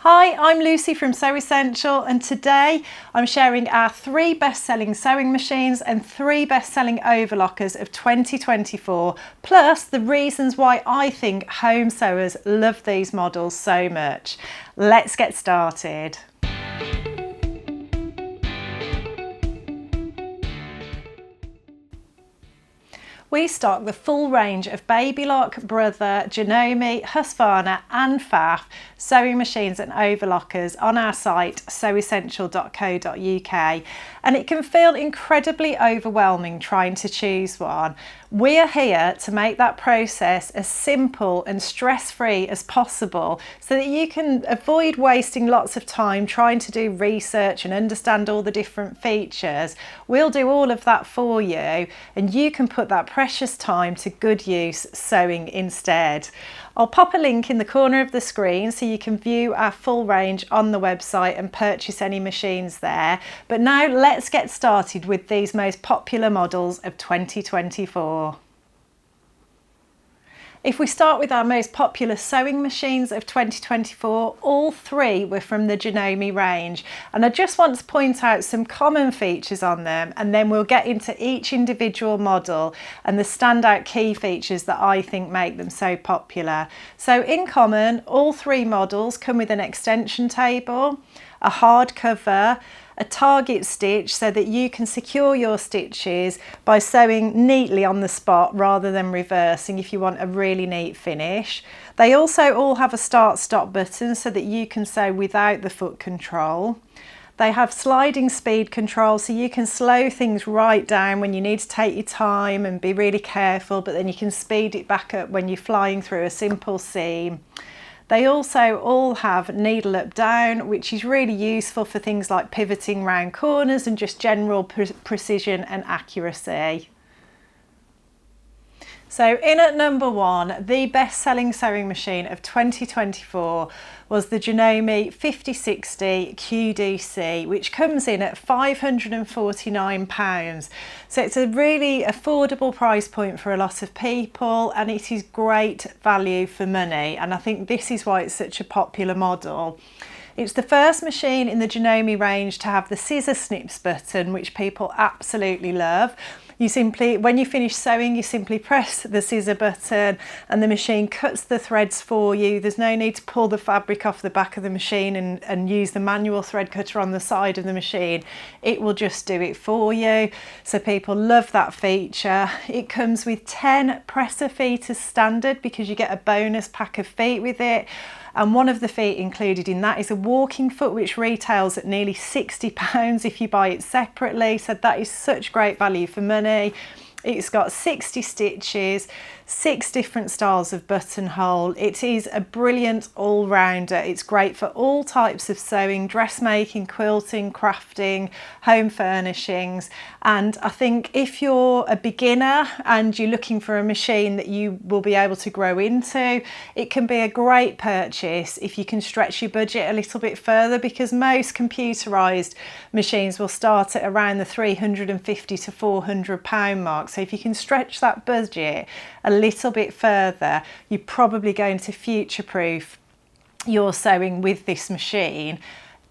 Hi, I'm Lucy from Sew Essential, and today I'm sharing our 3 best-selling sewing machines and 3 best-selling overlockers of 2024, plus the reasons why I think home sewers love these models so much. Let's get started. We stock the full range of Babylock, Brother, Janome, Husqvarna and Pfaff sewing machines and overlockers on our site sewessential.co.uk, and it can feel incredibly overwhelming trying to choose one. We are here to make that process as simple and stress-free as possible so that you can avoid wasting lots of time trying to do research and understand all the different features. We'll do all of that for you, and you can put that precious time to good use sewing instead. I'll pop a link in the corner of the screen so you can view our full range on the website and purchase any machines there. But now let's get started with these most popular models of 2024. If we start with our most popular sewing machines of 2024, all 3 were from the Janome range, and I just want to point out some common features on them, and then we'll get into each individual model and the standout key features that I think make them so popular. So in common, all 3 models come with an extension table, a hard cover, a target stitch so that you can secure your stitches by sewing neatly on the spot rather than reversing if you want a really neat finish. They also all have a start-stop button so that you can sew without the foot control. They have sliding speed control so you can slow things right down when you need to take your time and be really careful, but then you can speed it back up when you're flying through a simple seam. They also all have needle up down, which is really useful for things like pivoting round corners and just general precision and accuracy. So in at number 1, the best-selling sewing machine of 2024 was the Janome 5060 QDC, which comes in at £549. So it's a really affordable price point for a lot of people, and it is great value for money. And I think this is why it's such a popular model. It's the first machine in the Janome range to have the scissor snips button, which people absolutely love. You simply, when you finish sewing, you simply press the scissor button and the machine cuts the threads for you. There's no need to pull the fabric off the back of the machine and use the manual thread cutter on the side of the machine. It will just do it for you. So people love that feature. It comes with 10 presser feet as standard because you get a bonus pack of feet with it. And one of the feet included in that is a walking foot, which retails at nearly £60 if you buy it separately. So that is such great value for money. It's got 60 stitches, 6 different styles of buttonhole. It is a brilliant all-rounder. It's great for all types of sewing, dressmaking, quilting, crafting, home furnishings. And I think if you're a beginner and you're looking for a machine that you will be able to grow into, it can be a great purchase if you can stretch your budget a little bit further, because most computerized machines will start at around the £350 to £400 mark. So if you can stretch that budget a little bit further, you're probably going to future-proof your sewing with this machine.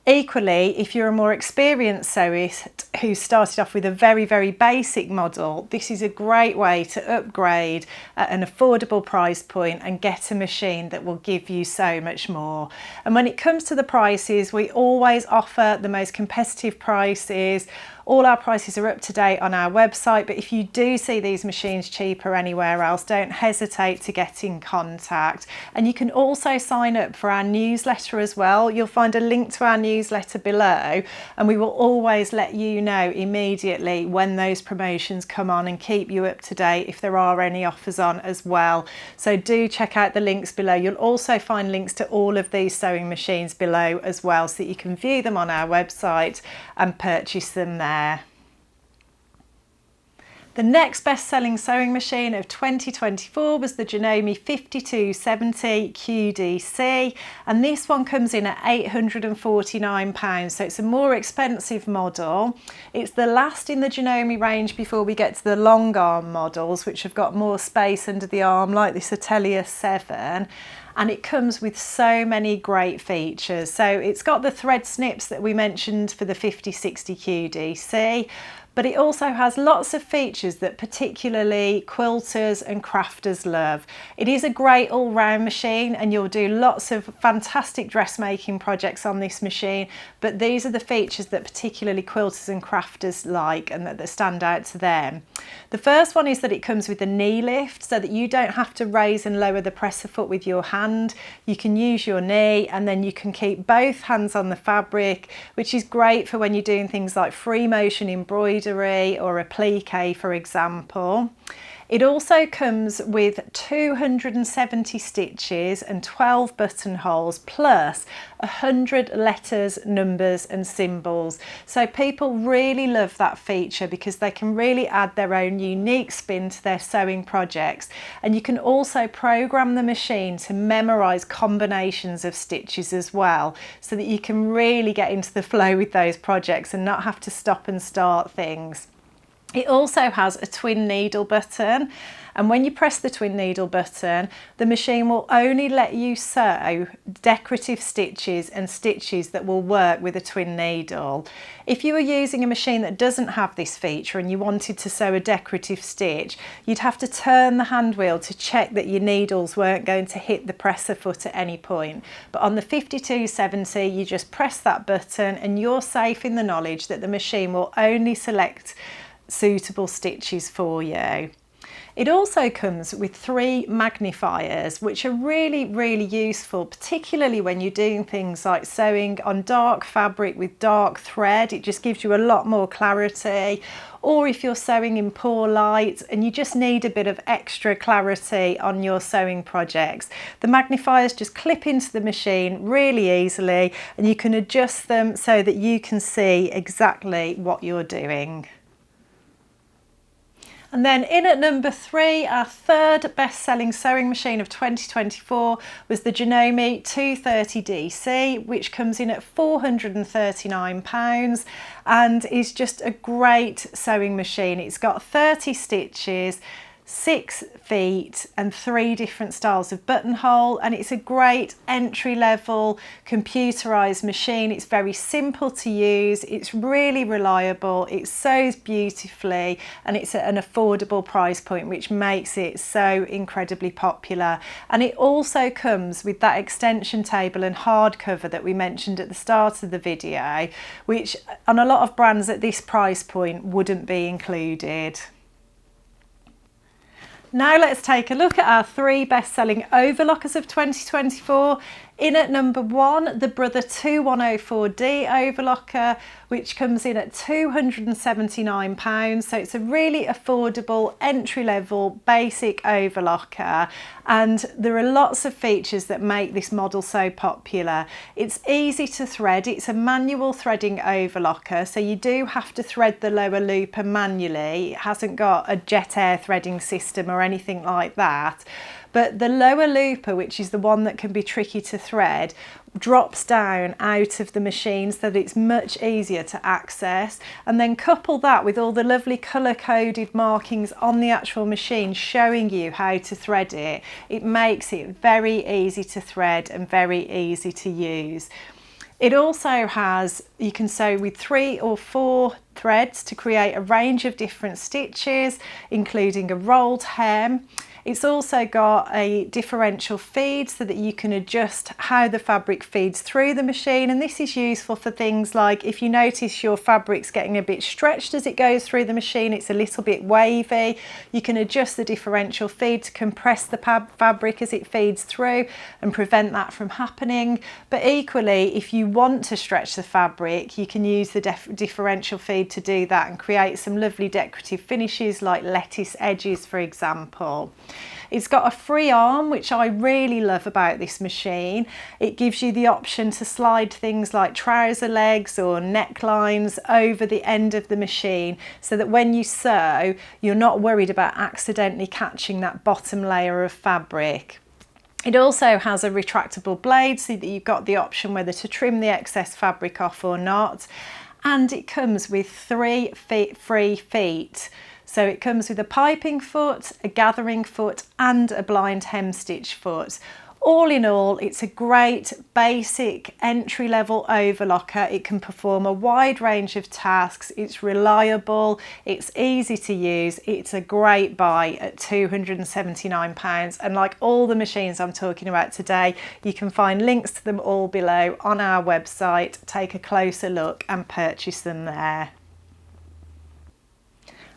Equally, if you're a more experienced sewist who started off with a very, very basic model, this is a great way to upgrade at an affordable price point and get a machine that will give you so much more. And when it comes to the prices, we always offer the most competitive prices. All our prices are up to date on our website, but if you do see these machines cheaper anywhere else, don't hesitate to get in contact. And you can also sign up for our newsletter as well. You'll find a link to our newsletter below, and we will always let you know immediately when those promotions come on and keep you up to date if there are any offers on as well. So do check out the links below. You'll also find links to all of these sewing machines below as well, so that you can view them on our website and purchase them there. The next best-selling sewing machine of 2024 was the Janome 5270 QDC, and this one comes in at £849, so it's a more expensive model. It's the last in the Janome range before we get to the long arm models, which have got more space under the arm, like this Atelier 7. and it comes with so many great features. So it's got the thread snips that we mentioned for the 5060 QDC, but it also has lots of features that particularly quilters and crafters love. It is a great all-round machine, and you'll do lots of fantastic dressmaking projects on this machine, but these are the features that particularly quilters and crafters like and that stand out to them. The first one is that it comes with a knee lift, so that you don't have to raise and lower the presser foot with your hand. You can use your knee, and then you can keep both hands on the fabric, which is great for when you're doing things like free motion embroidery or applique, for example. It also comes with 270 stitches and 12 buttonholes plus 100 letters, numbers and symbols. So people really love that feature because they can really add their own unique spin to their sewing projects. And you can also program the machine to memorize combinations of stitches as well, so that you can really get into the flow with those projects and not have to stop and start things. It also has a twin needle button, and when you press the twin needle button, the machine will only let you sew decorative stitches and stitches that will work with a twin needle. If you were using a machine that doesn't have this feature and you wanted to sew a decorative stitch, you'd have to turn the hand wheel to check that your needles weren't going to hit the presser foot at any point. But on the 5270, you just press that button and you're safe in the knowledge that the machine will only select suitable stitches for you. It also comes with 3 magnifiers, which are really useful, particularly when you're doing things like sewing on dark fabric with dark thread. It just gives you a lot more clarity. Or if you're sewing in poor light and you just need a bit of extra clarity on your sewing projects, the magnifiers just clip into the machine really easily, and you can adjust them so that you can see exactly what you're doing. And then in at number 3, our third best-selling sewing machine of 2024 was the Janome 230DC, which comes in at £439 and is just a great sewing machine. It's got 30 stitches, 6 feet and 3 different styles of buttonhole, and it's a great entry-level computerized machine. It's very simple to use, it's really reliable, it sews beautifully, and it's at an affordable price point, which makes it so incredibly popular. And it also comes with that extension table and hardcover that we mentioned at the start of the video, which on a lot of brands at this price point wouldn't be included. Now let's take a look at our 3 best-selling overlockers of 2024. In at number 1, the Brother 2104D overlocker, which comes in at £279. So it's a really affordable entry-level basic overlocker, and there are lots of features that make this model so popular. It's easy to thread. It's a manual threading overlocker, so you do have to thread the lower looper manually. It hasn't got a jet air threading system or anything like that. But the lower looper, which is the one that can be tricky to thread, drops down out of the machine so that it's much easier to access. And then couple that with all the lovely colour-coded markings on the actual machine showing you how to thread it. It makes it very easy to thread and very easy to use. It also has, you can sew with 3 or 4 threads to create a range of different stitches, including a rolled hem. It's also got a differential feed so that you can adjust how the fabric feeds through the machine, and this is useful for things like if you notice your fabric's getting a bit stretched as it goes through the machine, it's a little bit wavy, you can adjust the differential feed to compress the fabric as it feeds through and prevent that from happening. But equally, if you want to stretch the fabric, you can use the differential feed to do that and create some lovely decorative finishes like lettuce edges, for example. It's got a free arm, which I really love about this machine. It gives you the option to slide things like trouser legs or necklines over the end of the machine so that when you sew, you're not worried about accidentally catching that bottom layer of fabric. It also has a retractable blade so that you've got the option whether to trim the excess fabric off or not. And it comes with 3 free feet. So it comes with a piping foot, a gathering foot and a blind hem stitch foot. All in all, it's a great basic entry-level overlocker. It can perform a wide range of tasks. It's reliable, it's easy to use. It's a great buy at £279. And like all the machines I'm talking about today, you can find links to them all below on our website. Take a closer look and purchase them there.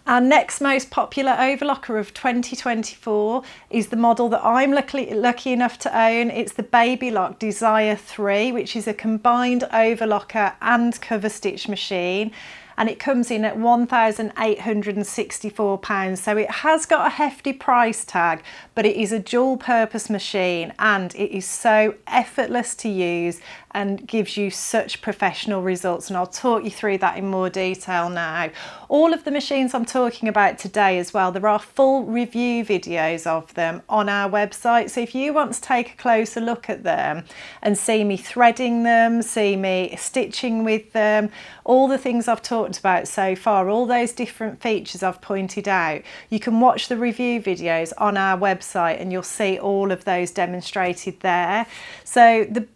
Our next most popular overlocker of 2024 is the model that I'm lucky enough to own. It's the Babylock Desire 3, which is a combined overlocker and cover stitch machine. And it comes in at £1,864. So it has got a hefty price tag, but it is a dual purpose machine and it is so effortless to use and gives you such professional results. And I'll talk you through that in more detail now. All of the machines I'm talking about today as well, there are full review videos of them on our website. So if you want to take a closer look at them and see me threading them, see me stitching with them, all the things I've talked about so far, all those different features I've pointed out, you can watch the review videos on our website and you'll see all of those demonstrated there. So the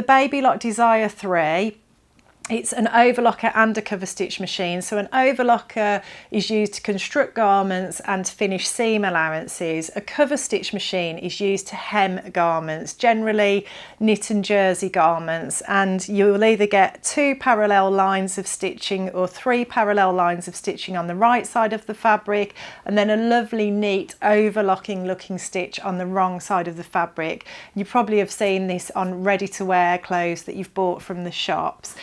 Babylock Desire 3, it's an overlocker and a cover stitch machine. So an overlocker is used to construct garments and to finish seam allowances. A cover stitch machine is used to hem garments, generally knit and jersey garments, and you'll either get 2 parallel lines of stitching or 3 parallel lines of stitching on the right side of the fabric, and then a lovely neat overlocking looking stitch on the wrong side of the fabric. You probably have seen this on ready to wear clothes that you've bought from the shops.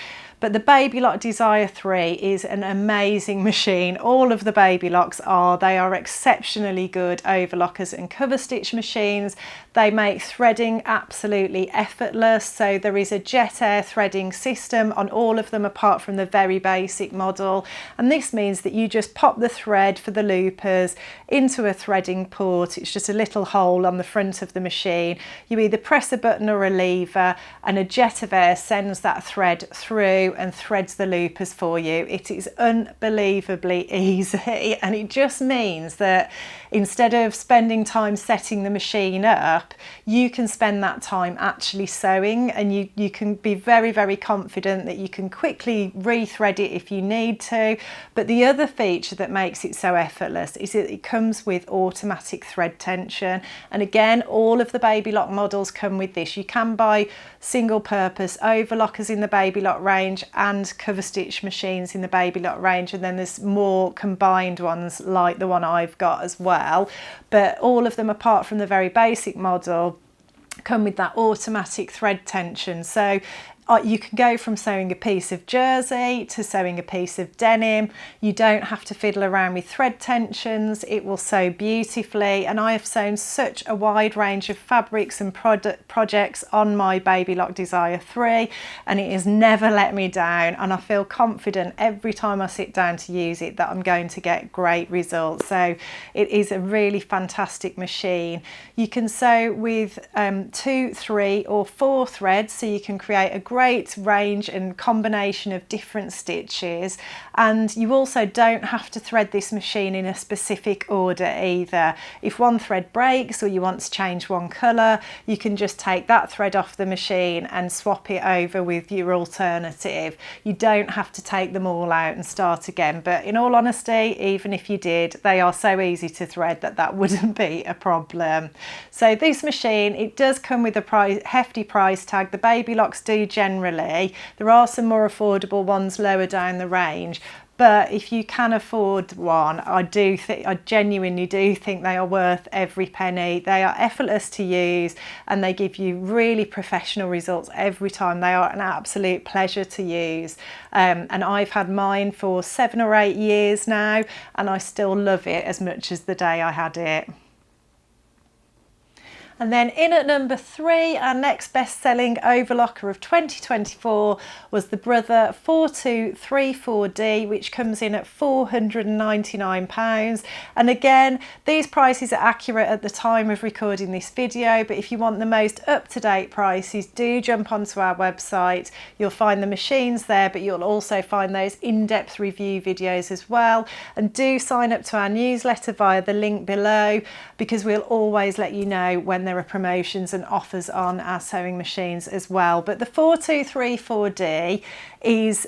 But the Babylock Desire 3 is an amazing machine. All of the Babylocks are. They are exceptionally good overlockers and cover stitch machines. They make threading absolutely effortless. So there is a jet air threading system on all of them apart from the very basic model. And this means that you just pop the thread for the loopers into a threading port. It's just a little hole on the front of the machine. You either press a button or a lever and a jet of air sends that thread through and threads the loopers for you. It is unbelievably easy, and it just means that instead of spending time setting the machine up, you can spend that time actually sewing, and you can be very, very confident that you can quickly rethread it if you need to. But the other feature that makes it so effortless is that it comes with automatic thread tension. And again, all of the Babylock models come with this. You can buy single purpose overlockers in the Babylock range and cover stitch machines in the Babylock range, and then there's more combined ones like the one I've got as well. But all of them, apart from the very basic model, come with that automatic thread tension. So you can go from sewing a piece of jersey to sewing a piece of denim. You don't have to fiddle around with thread tensions. It will sew beautifully, and I have sewn such a wide range of fabrics and projects on my Babylock Desire 3, and it has never let me down, and I feel confident every time I sit down to use it that I'm going to get great results. So it is a really fantastic machine. You can sew with 2, 3 or 4 threads, so you can create a great range and combination of different stitches, and you also don't have to thread this machine in a specific order either. If one thread breaks or you want to change one colour, you can just take that thread off the machine and swap it over with your alternative. You don't have to take them all out and start again, but in all honesty, even if you did, they are so easy to thread that wouldn't be a problem. So this machine, it does come with a hefty price tag. The Babylocks do generally. There are some more affordable ones lower down the range, but if you can afford one, I genuinely do think they are worth every penny. They are effortless to use and they give you really professional results every time. They are an absolute pleasure to use, and I've had mine for 7 or 8 years now, and I still love it as much as the day I had it. And then in at number 3, our next best-selling overlocker of 2024 was the Brother 4234D, which comes in at £499. And again, these prices are accurate at the time of recording this video, but if you want the most up-to-date prices, do jump onto our website. You'll find the machines there, but you'll also find those in-depth review videos as well. And do sign up to our newsletter via the link below, because we'll always let you know when there are promotions and offers on our sewing machines as well. But the 4234D is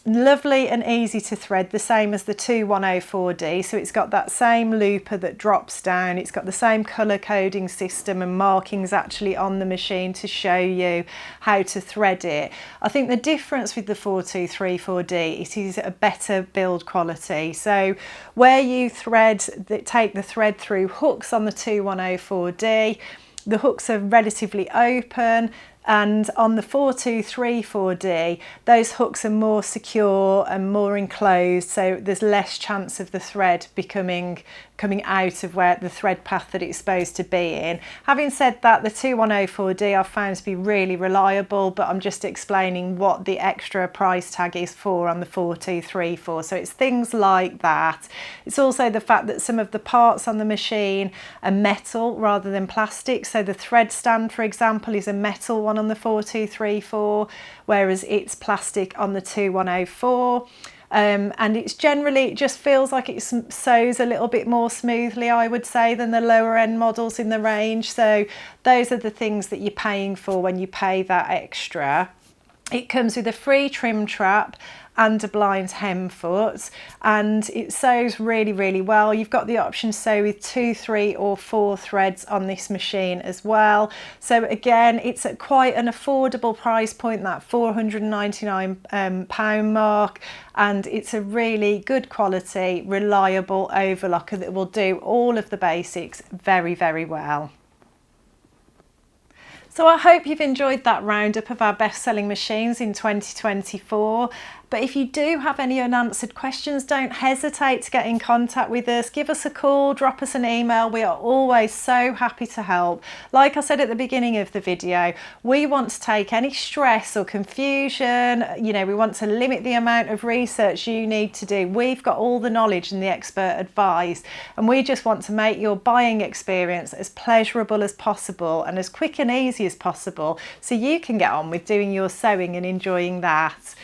lovely and easy to thread, the same as the 2104D. So it's got that same looper that drops down, it's got the same colour coding system and markings actually on the machine to show you how to thread it. I think the difference with the 4234D, it is a better build quality. So where you take the thread through hooks on the 2104D, the hooks are relatively open, and on the 4234D those hooks are more secure and more enclosed, so there's less chance of the thread coming out of where the thread path that it's supposed to be in. Having said that, the 2104D I've found to be really reliable, but I'm just explaining what the extra price tag is for on the 4234. So it's things like that. It's also the fact that some of the parts on the machine are metal rather than plastic. So the thread stand, for example, is a metal one on the 4234, whereas it's plastic on the 2104. And it's generally, it just feels like it sews a little bit more smoothly, I would say, than the lower end models in the range. So those are the things that you're paying for when you pay that extra. It comes with a free trim trap and a blind hem foot, and it sews really, really well. You've got the option to sew with 2, 3 or 4 threads on this machine as well. So again, it's at quite an affordable price point, that £499 mark, and it's a really good quality, reliable overlocker that will do all of the basics very, very well. So I hope you've enjoyed that roundup of our best-selling machines in 2024. But if you do have any unanswered questions, don't hesitate to get in contact with us. Give us a call, drop us an email. We are always so happy to help. Like I said at the beginning of the video, we want to take any stress or confusion, we want to limit the amount of research you need to do. We've got all the knowledge and the expert advice, and we just want to make your buying experience as pleasurable as possible and as quick and easy as possible, so you can get on with doing your sewing and enjoying that.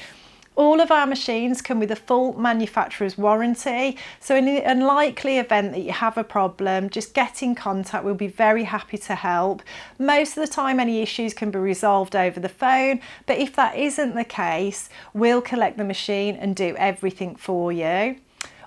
All of our machines come with a full manufacturer's warranty, so in the unlikely event that you have a problem, just get in contact. We'll be very happy to help. Most of the time any issues can be resolved over the phone, but if that isn't the case, we'll collect the machine and do everything for you.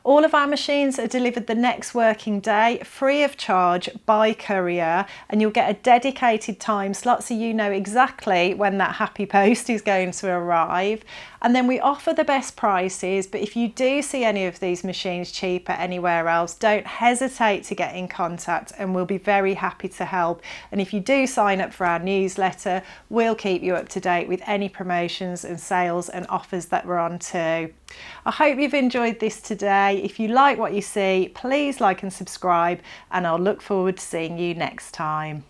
All of our machines are delivered the next working day, free of charge, by courier, and you'll get a dedicated time slot so you know exactly when that happy post is going to arrive. And then we offer the best prices, but if you do see any of these machines cheaper anywhere else, don't hesitate to get in contact and we'll be very happy to help. And if you do sign up for our newsletter, we'll keep you up to date with any promotions and sales and offers that we're on too. I hope you've enjoyed this today. If you like what you see, please like and subscribe, and I'll look forward to seeing you next time.